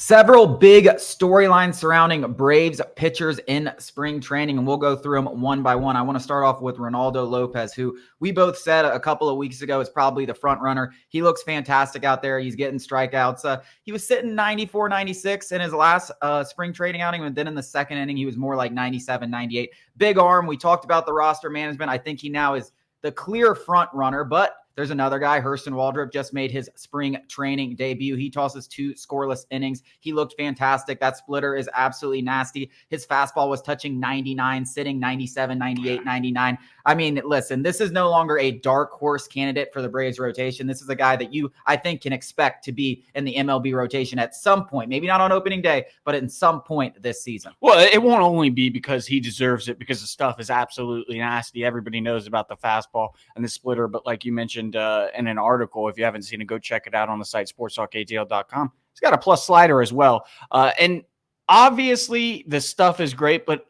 Several big storylines surrounding Braves pitchers in spring training, and we'll go through them one by one. I want to start off with Ronaldo Lopez, who we both said a couple of weeks ago is probably the front runner. He looks fantastic out there. He's getting strikeouts. He was sitting 94, 96 in his last spring training outing, and then in the second inning, he was more like 97, 98. Big arm. We talked about the roster management. I think he now is the clear front runner, but there's another guy, Hurston Waldrop, just made his spring training debut. He tosses 2 scoreless innings. He looked fantastic. That splitter is absolutely nasty. His fastball was touching 99, sitting 97, 98, 99. I mean, listen, this is no longer a dark horse candidate for the Braves rotation. This is a guy that I think, can expect to be in the MLB rotation at some point. Maybe not on opening day, but at some point this season. Well, it won't only be because he deserves it, because the stuff is absolutely nasty. Everybody knows about the fastball and the splitter, but like you mentioned in an article, if you haven't seen it, go check it out on the site, sportstalkatl.com. He's got a plus slider as well. And obviously the stuff is great, but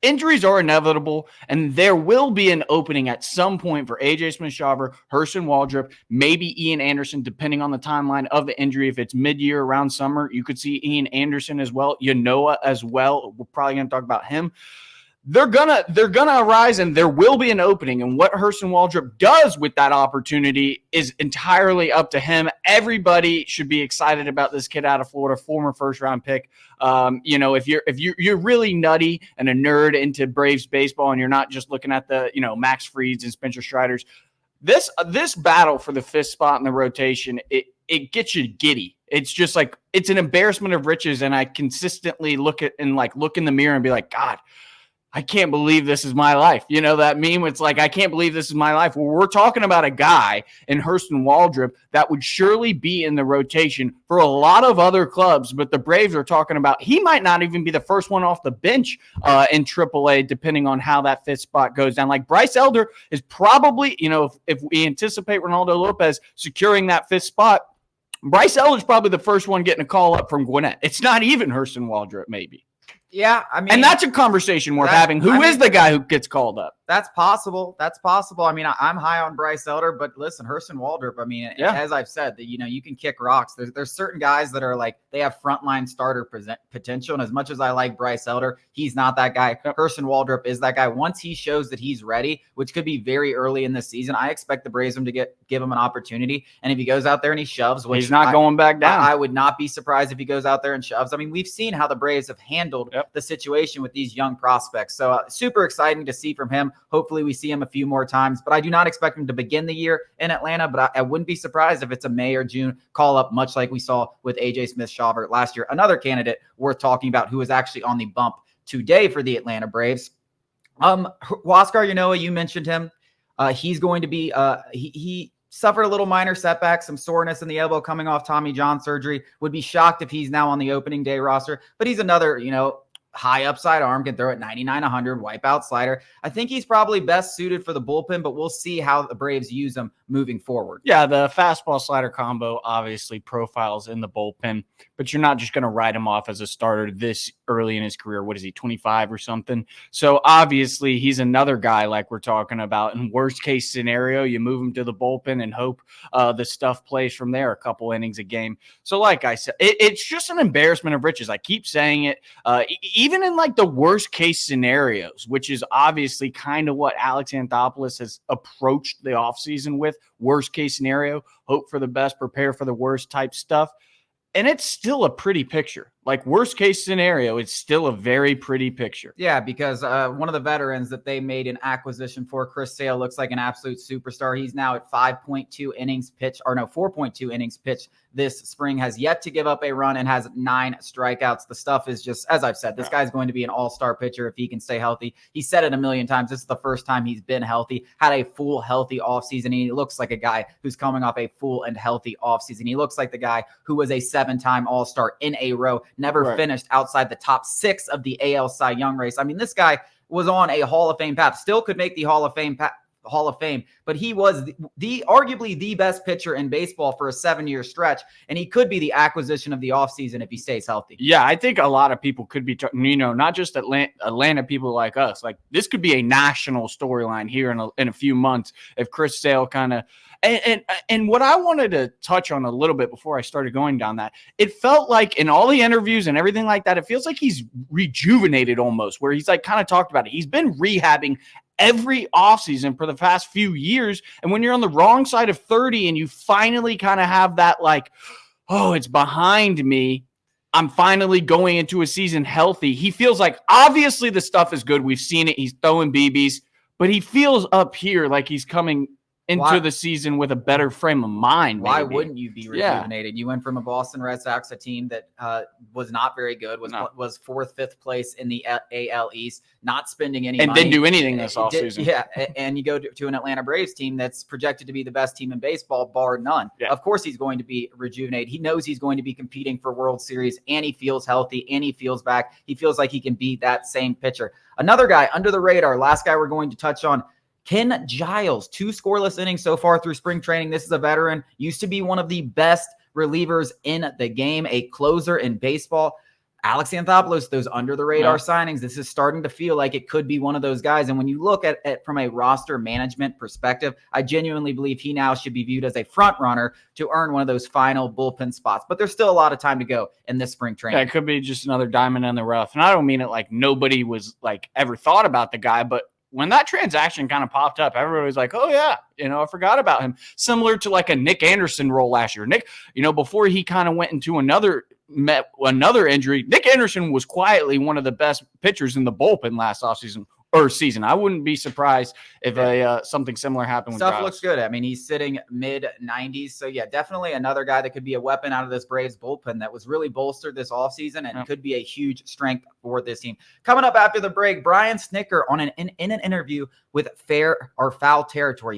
injuries are inevitable, and there will be an opening at some point for AJ Smith-Shawver, Hurston Waldrop, maybe Ian Anderson, depending on the timeline of the injury. If it's mid-year around summer, you could see Ian Anderson as well, Yanoa as well. We're probably going to talk about him. They're gonna arise, and there will be an opening. And what Hurston Waldrop does with that opportunity is entirely up to him. Everybody should be excited about this kid out of Florida, former first-round pick. If you're really nutty and a nerd into Braves baseball, and you're not just looking at the Max Frieds and Spencer Striders, this battle for the 5th spot in the rotation, it gets you giddy. It's just like, it's an embarrassment of riches, and I consistently look in the mirror and be like, God, I can't believe this is my life. You know that meme? It's like, I can't believe this is my life. Well, we're talking about a guy in Hurston Waldrop that would surely be in the rotation for a lot of other clubs, but the Braves are talking about he might not even be the first one off the bench in AAA, depending on how that 5th spot goes down. Like Bryce Elder is probably, if we anticipate Ronaldo Lopez securing that 5th spot, Bryce Elder is probably the first one getting a call up from Gwinnett. It's not even Hurston Waldrop, maybe. Yeah, I mean, and that's a conversation worth having. Who is the guy who gets called up? That's possible. I mean, I'm high on Bryce Elder, but listen, Hurston Waldrop, I mean, as I've said, that you can kick rocks. There's certain guys that are like, they have frontline starter potential, and as much as I like Bryce Elder, he's not that guy. Hurston Waldrop is that guy. Once he shows that he's ready, which could be very early in the season, I expect the Braves to give him an opportunity. And if he goes out there and he shoves, which he's not going back down, I would not be surprised if he goes out there and shoves. I mean, we've seen how the Braves have handled the situation with these young prospects. So super exciting to see from him. Hopefully we see him a few more times, but I do not expect him to begin the year in Atlanta, but I wouldn't be surprised if it's a May or June call up, much like we saw with AJ Smith-Shawver last year. Another candidate worth talking about who is actually on the bump today for the Atlanta Braves. Huascar Yanoa, you mentioned him. He's going to be, he suffered a little minor setback, some soreness in the elbow coming off Tommy John surgery. Would be shocked if he's now on the opening day roster, but he's another, high upside arm, can throw at 99, 100, wipeout slider. I think he's probably best suited for the bullpen, but we'll see how the Braves use him moving forward. Yeah, the fastball slider combo obviously profiles in the bullpen, but you're not just going to write him off as a starter this early in his career. What is he, 25 or something? So obviously he's another guy like we're talking about. In worst case scenario, you move him to the bullpen and hope the stuff plays from there, a couple innings a game. So like I said, it's just an embarrassment of riches. I keep saying it. Even in like the worst case scenarios, which is obviously kind of what Alex Anthopoulos has approached the offseason with, worst case scenario, hope for the best, prepare for the worst type stuff. And it's still a pretty picture. Like worst case scenario, it's still a very pretty picture. Yeah, because one of the veterans that they made an acquisition for, Chris Sale, looks like an absolute superstar. He's now at 4.2 innings pitched this spring, has yet to give up a run and has 9 strikeouts. The stuff is just, as I've said, this guy's going to be an all-star pitcher if he can stay healthy. He said it a million times. This is the first time he's been healthy, had a full healthy offseason. And he looks like a guy who's coming off a full and healthy offseason. He looks like the guy who was a 7-time all-star in a row, never finished outside the top 6 of the AL Cy Young race. I mean, this guy was on a Hall of Fame path, still could make the Hall of Fame, but he was the arguably the best pitcher in baseball for a 7-year stretch, and he could be the acquisition of the offseason if he stays healthy. Yeah, I think a lot of people could be, not just Atlanta people like us. Like this could be a national storyline here in a few months if Chris Sale kind of And what I wanted to touch on a little bit before I started going down that, it felt like in all the interviews and everything like that, it feels like he's rejuvenated almost, where he's like kind of talked about it. He's been rehabbing every offseason for the past few years. And when you're on the wrong side of 30 and you finally kind of have that like, oh, it's behind me, I'm finally going into a season healthy. He feels like obviously the stuff is good. We've seen it. He's throwing BBs, but he feels up here like he's coming into the season with a better frame of mind. Why wouldn't you be rejuvenated? Yeah. You went from a Boston Red Sox, a team that was not very good, was fourth, fifth place in the AL East, not spending any money. And didn't do anything this offseason. Yeah, and you go to an Atlanta Braves team that's projected to be the best team in baseball, bar none. Yeah. Of course he's going to be rejuvenated. He knows he's going to be competing for World Series, and he feels healthy, and he feels back. He feels like he can be that same pitcher. Another guy under the radar, last guy we're going to touch on, Ken Giles, 2 scoreless innings so far through spring training. This is a veteran, used to be one of the best relievers in the game, a closer in baseball. Alex Anthopoulos, those under the radar signings, this is starting to feel like it could be one of those guys. And when you look at it from a roster management perspective, I genuinely believe he now should be viewed as a front runner to earn one of those final bullpen spots. But there's still a lot of time to go in this spring training. Yeah, it could be just another diamond in the rough. And I don't mean it like nobody was like ever thought about the guy, but when that transaction kind of popped up, everybody was like, oh, yeah, I forgot about him. Similar to like a Nick Anderson role last year. Nick, before he kind of went into another injury, Nick Anderson was quietly one of the best pitchers in the bullpen last offseason or season. I wouldn't be surprised if something similar happened. Stuff looks good. I mean, he's sitting mid-90s. So, yeah, definitely another guy that could be a weapon out of this Braves bullpen that was really bolstered this offseason and could be a huge strength for this team. Coming up after the break, Brian Snitker in an interview with Fair or Foul Territory.